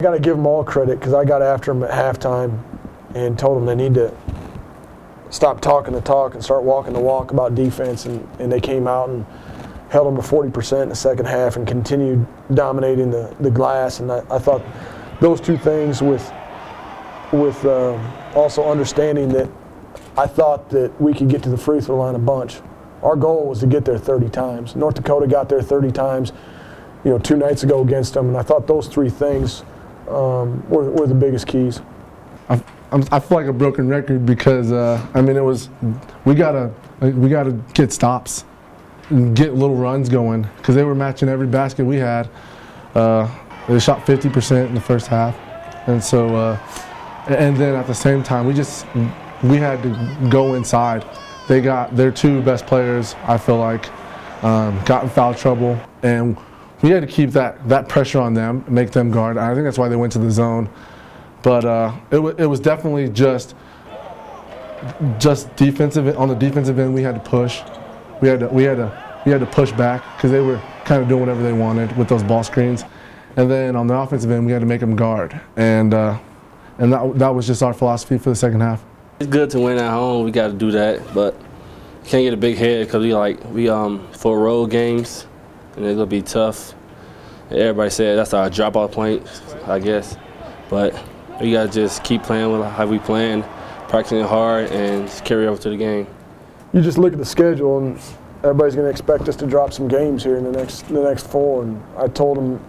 got to give them all credit because I got after them at halftime and told them they need to stop talking the talk and start walking the walk about defense, and they came out and held them to 40% in the second half and continued dominating the glass. And I thought those two things with also understanding that I thought that we could get to the free throw line a bunch. Our goal was to get there 30 times. North Dakota got there 30 times, 2 nights ago against them, and I thought those three things were the biggest keys. I feel like a broken record because I mean, we gotta get stops and get little runs going because they were matching every basket we had. They shot 50% in the first half, and so and then at the same time we had to go inside. They got their 2 best players, I feel like, got in foul trouble, and we had to keep that pressure on them, make them guard. I think that's why they went to the zone. But it was definitely just defensive. On the defensive end, we had to push. We had to push back because they were kind of doing whatever they wanted with those ball screens. And then on the offensive end, we had to make them guard. And that was just our philosophy for the second half. It's good to win at home. We got to do that, but you can't get a big head because we for road games, and it's gonna be tough. Everybody said that's our drop-off point, I guess, but we got to just keep playing with how we playing, practicing hard, and just carry over to the game. You just look at the schedule, and everybody's going to expect us to drop some games here in the next 4. And I told them,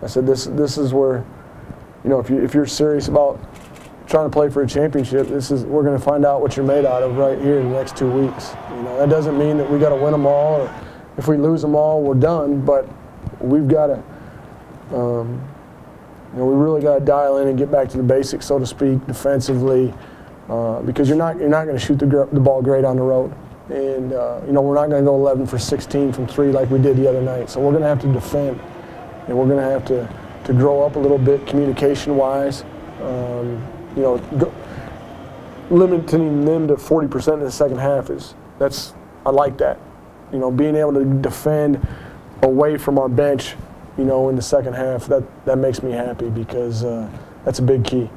I said, this is where, if you're serious about trying to play for a championship, we're going to find out what you're made out of right here in the next 2 weeks. That doesn't mean that we got to win them all, or if we lose them all, we're done. But we've got to. We really got to dial in and get back to the basics, so to speak, defensively, because you're not going to shoot the ball great on the road, and we're not going to go 11 for 16 from 3 like we did the other night. So we're going to have to defend, and we're going to have to grow up a little bit communication-wise. Limiting them to 40% in the second half I like that. Being able to defend away from our bench. In the second half, that makes me happy because that's a big key.